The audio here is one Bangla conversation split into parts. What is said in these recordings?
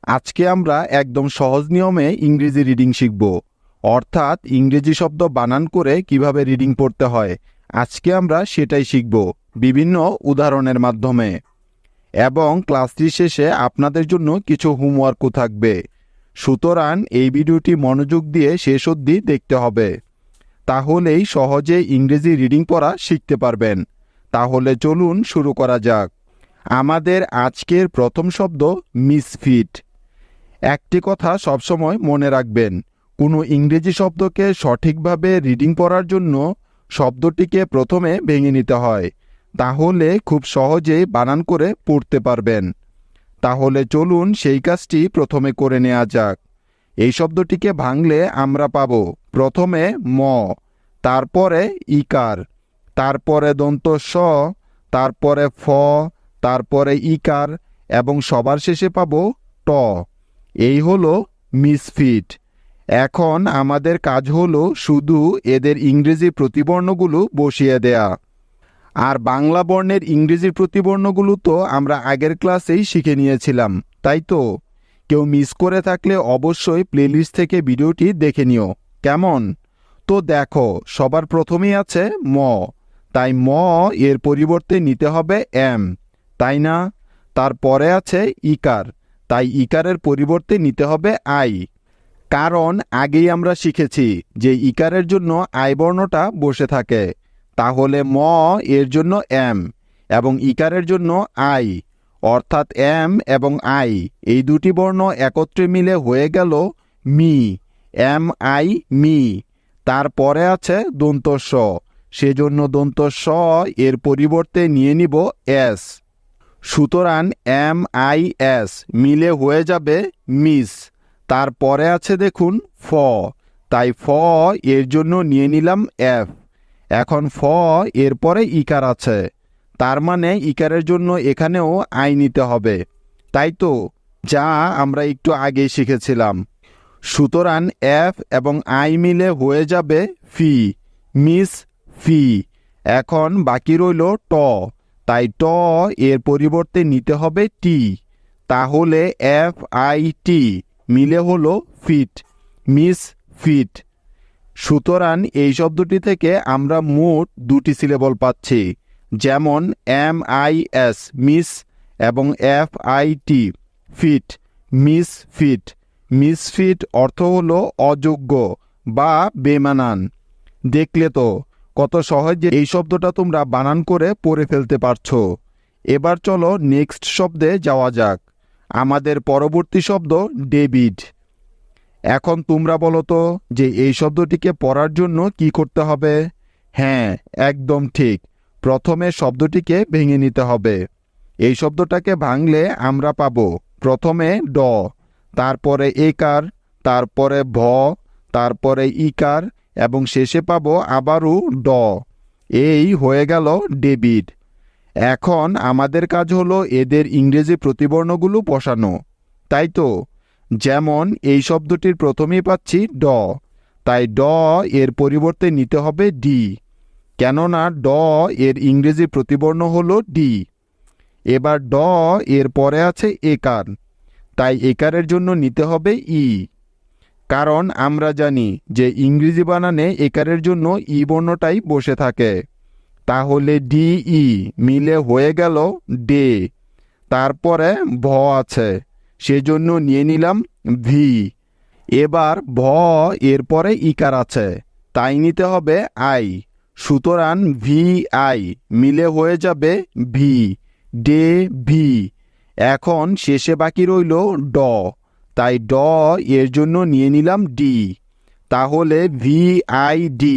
আজকে আমরা একদম সহজ নিয়মে ইংরেজি রিডিং শিখব, অর্থাৎ ইংরেজি শব্দ বানান করে কিভাবে রিডিং পড়তে হয়। আজকে আমরা সেটাই শিখব বিভিন্ন উদাহরণের মাধ্যমে, এবং ক্লাসটি শেষে আপনাদের জন্য কিছু হোমওয়ার্কও থাকবে। সুতরাং এই ভিডিওটি মনোযোগ দিয়ে শেষ অবধি দেখতে হবে, তাহলেই সহজে ইংরেজি রিডিং পড়া শিখতে পারবেন। তাহলে চলুন শুরু করা যাক। আমাদের আজকের প্রথম শব্দ মিসফিট। একটি কথা সবসময় মনে রাখবেন, কোনো ইংরেজি শব্দকে সঠিকভাবে রিডিং পড়ার জন্য শব্দটিকে প্রথমে ভেঙে নিতে হয়, তাহলে খুব সহজেই বানান করে পড়তে পারবেন। তাহলে চলুন সেই কাজটি প্রথমে করে নেওয়া যাক। এই শব্দটিকে ভাঙলে আমরা পাব প্রথমে ম, তারপরে ইকার, তারপরে দন্ত স, তারপরে ফ, তারপরে ইকার এবং সবার শেষে পাব ট। এই হলো মিসফিট। এখন আমাদের কাজ হলো শুধু এদের ইংরেজি প্রতিবর্ণগুলো বসিয়ে দেয়া। আর বাংলা বর্ণের ইংরেজি প্রতিবর্ণগুলো তো আমরা আগের ক্লাসেই শিখে নিয়েছিলাম, তাই তো? কেউ মিস করে থাকলে অবশ্যই প্লেলিস্ট থেকে ভিডিওটি দেখে নিও, কেমন? তো দেখো, সবার প্রথমেই আছে ম, তাই ম এর পরিবর্তে নিতে হবে এম, তাই না? তারপরে আছে ইকার, তাই ইকারের পরিবর্তে নিতে হবে আই, কারণ আগেই আমরা শিখেছি যে ইকারের জন্য আই বর্ণটা বসে থাকে। তাহলে ম এর জন্য এম এবং ইকারের জন্য আই, অর্থাৎ এম এবং আই এই দুটি বর্ণ একত্রে মিলে হয়ে গেল মি, এম আই মি। তারপরে আছে দন্ত স, সেজন্য দন্ত স এর পরিবর্তে নিয়ে নিব এস। সুতরাং এম আই এস মিলে হয়ে যাবে মিস। তারপরে আছে দেখুন ফ, তাই ফ এর জন্য নিয়ে নিলাম এফ। এখন ফ এর পরে ইকার আছে, তার মানে ইকারের জন্য এখানেও আই নিতে হবে, তাই তো? যা আমরা একটু আগে শিখেছিলাম। সুতরাং এফ এবং আই মিলে হয়ে যাবে ফি, মিস ফি। এখন বাকি রইল ট, তাই ট এর পরিবর্তে নিতে হবে টি, তাহলে এফ আই টি মিলে হলো ফিট, মিস ফিট। সুতরাং এই শব্দটি থেকে আমরা মোট দুটি সিলেবল পাচ্ছি, যেমন এম আই এস মিস এবং F I T fit, miss fit. Misfit অর্থ হলো অযোগ্য বা বেমানান। দেখলে তো কত সহজে এই শব্দটা তোমরা বানান করে পড়ে ফেলতে পারছো। এবার চলো নেক্সট শব্দে যাওয়া যাক। আমাদের পরবর্তী শব্দ ডেভিড। এখন তোমরা বলো তো যে এই শব্দটিকে পড়ার জন্য কি করতে হবে? হ্যাঁ, একদম ঠিক, প্রথমে শব্দটিকে ভেঙে নিতে হবে। এই শব্দটাকে ভাঙলে আমরা পাবো প্রথমে ড, তারপরে একার, তারপরে ভ, তারপরে ইকার এবং শেষে পাবো আবারও ড। এই হয়ে গেল ডেভিড। এখন আমাদের কাজ হলো এদের ইংরেজি প্রতিবর্ণগুলো বসানো, তাই তো? যেমন এই শব্দটির প্রথমেই পাচ্ছি ড, তাই ড এর পরিবর্তে নিতে হবে ডি, কেননা ড এর ইংরেজি প্রতিবর্ণ হলো ডি। এবার ড এর পরে আছে একার, তাই একারের জন্য নিতে হবে ই, কারণ আমরা জানি যে ইংরেজি বানানে একারের জন্য ই বর্ণটাই বসে থাকে। তাহলে ডি ই মিলে হয়ে গেল ডে। তারপরে ভ আছে, সেজন্য নিয়ে নিলাম ভি। এবার ভ এর পরে ইকার আছে, তাই নিতে হবে আই। সুতরাং ভি আই মিলে হয়ে যাবে ভি, ডে ভি। এখন শেষে বাকি রইল ড, তাই ড এর জন্য নিয়ে নিলাম ডি, তাহলে ভি আই ডি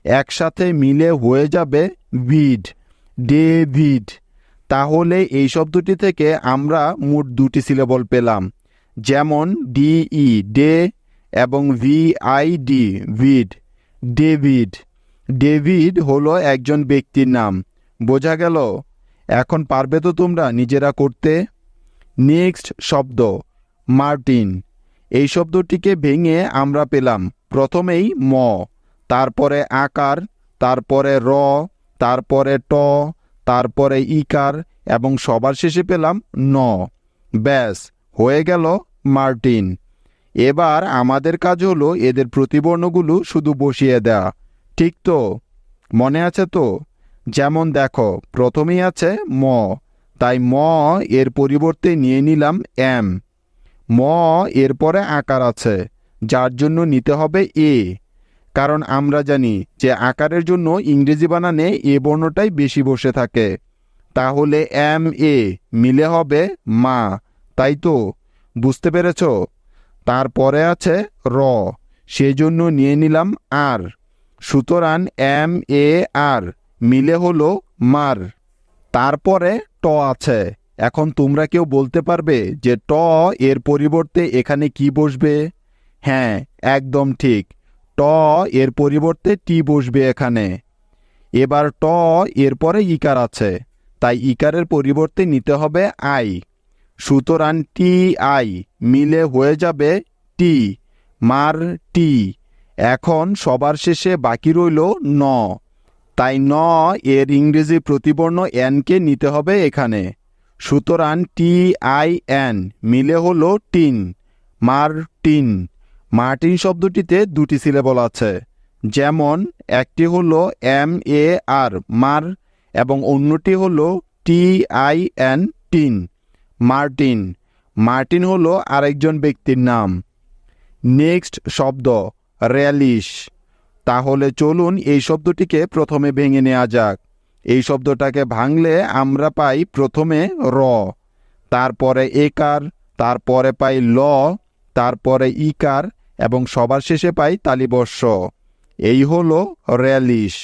একসাথে মিলে হয়ে যাবে ভিড, ডেভিড। তাহলে এই শব্দটি থেকে আমরা মোট দুটি সিলেবল পেলাম, যেমন ডিই ডে এবং ভি আই ডি ভিড, ডেভিড। ডেভিড হলো একজন ব্যক্তির নাম, বোঝা গেল? এখন পারবে তো তোমরা নিজেরা করতে? নেক্সট শব্দ মার্টিন। এই শব্দটিকে ভেঙে আমরা পেলাম প্রথমেই ম, তারপরে আকার, তারপরে র, তারপরে ট, তারপরে ইকার এবং সবার শেষে পেলাম ন। ব্যাস হয়ে গেল মার্টিন। এবার আমাদের কাজ হলো এদের প্রতিবর্ণগুলো শুধু বসিয়ে দেয়া, ঠিক তো? মনে আছে তো? যেমন দেখো, প্রথমেই আছে ম, তাই ম এর পরিবর্তে নিয়ে নিলাম এম। ম এরপরে আকার আছে, যার জন্য নিতে হবে এ, কারণ আমরা জানি যে আকারের জন্য ইংরেজি বানানে এ বর্ণটাই বেশি বসে থাকে। তাহলে এম এ মিলে হবে মা, তাই তো? বুঝতে পেরেছ? তারপরে আছে র, সেজন্য নিয়ে নিলাম আর। সুতরাং এম এ আর মিলে হলো মার। তারপরে ট আছে। এখন তোমরা কেউ বলতে পারবে যে ট এর পরিবর্তে এখানে কি বসবে? হ্যাঁ, একদম ঠিক, ট এর পরিবর্তে টি বসবে এখানে। এবার ট এরপরে ইকার আছে, তাই ইকারের পরিবর্তে নিতে হবে আই। সুতরাং টি আই মিলে হয়ে যাবে টি, মার টি। এখন সবার শেষে বাকি রইল ন, তাই ন এর ইংরেজি প্রতিবর্ণ এনকে নিতে হবে এখানে। সুতরাং টি আই এন মিলে হলো টিন, মার টিন। মার্টিন শব্দটিতে দুটি সিলেবল আছে, যেমন একটি হলো এম এ আর মার এবং অন্যটি হলো T I N tin, Martin. Martin হলো আরেকজন ব্যক্তির নাম। নেক্সট শব্দ র্যালিশ। তাহলে চলুন এই শব্দটিকে প্রথমে ভেঙে নেওয়া যাক। এই শব্দটাকে ভাঙলে আমরা পাই প্রথমে র, তারপরে একার, তারপরে পাই ল, তারপরে ইকার এবং সবার শেষে পাই তালিবর্ষ। এই হলো র্যালিশ।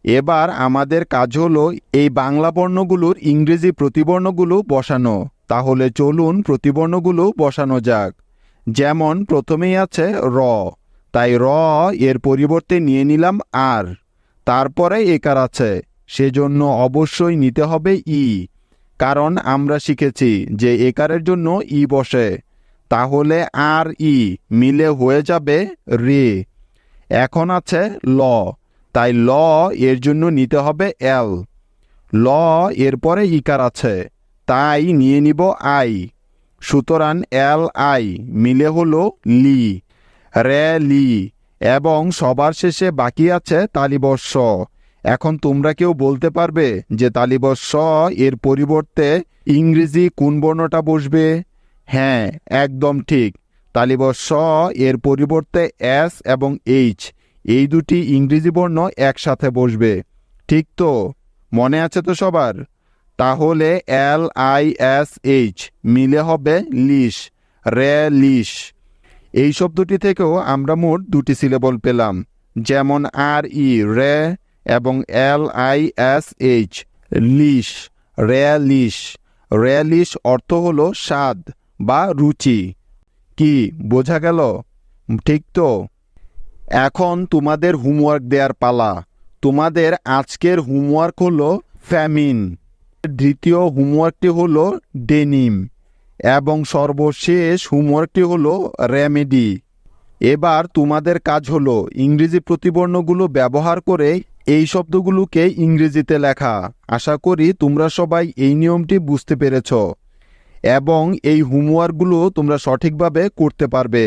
এবার আমাদের কাজ হলো এই বাংলা বর্ণগুলোর ইংরেজি প্রতিবর্ণগুলো বসানো। তাহলে চলুন প্রতিবর্ণগুলো বসানো যাক। যেমন প্রথমেই আছে র, তাই র এর পরিবর্তে নিয়ে নিলাম আর। তারপরে একার আছে, সেজন্য অবশ্যই নিতে হবে ই, কারণ আমরা শিখেছি যে একারের জন্য ই বসে। তাহলে আর ই মিলে হয়ে যাবে রে। এখন আছে ল, তাই ল এর জন্য নিতে হবে এল। ল এরপরে ইকার আছে, তাই নিয়ে নিব আই। সুতরাং এল আই মিলে হলো লি, রে লি। এবং সবার শেষে বাকি আছে তালিবর্ষ। এখন তোমরা কেউ বলতে পারবে যে তালিবর্ষ এর পরিবর্তে ইংরেজি কোন বর্ণটা বসবে? হ্যাঁ, একদম ঠিক, তালিবর্ষ এর পরিবর্তে এস এবং এইচ, এই দুটি ইংরেজি বর্ণ একসাথে বসবে, ঠিক তো? মনে আছে তো সবার? তাহলে এল আই এস এইচ মিলে হবে লিশ, রে লিশ। এই শব্দটি থেকেও আমরা মোট দুটি সিলেবল পেলাম, যেমন আর ই রে এবং এল আই এস এইচ লিশ, রেলিশ। রেলিশ অর্থ হলো স্বাদ বা রুচি। কি বোঝা গেল? ঠিক তো? এখন তোমাদের হোমওয়ার্ক দেওয়ার পালা। তোমাদের আজকের হোমওয়ার্ক হলো ফ্যামিন, দ্বিতীয় হোমওয়ার্কটি হলো ডেনিম এবং সর্বশেষ হোমওয়ার্কটি হলো রেমেডি। এবার তোমাদের কাজ হলো ইংরেজি প্রতিবর্ণগুলো ব্যবহার করে এই শব্দগুলোকে ইংরেজিতে লেখা। আশা করি তোমরা সবাই এই নিয়মটি বুঝতে পেরেছ এবং এই হোমওয়ার্কগুলো তোমরা সঠিকভাবে করতে পারবে।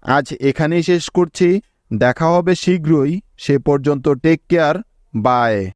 আজ এখানেই শেষ করছি, দেখা হবে শীঘ্রই। সে পর্যন্ত টেক কেয়ার, বাই।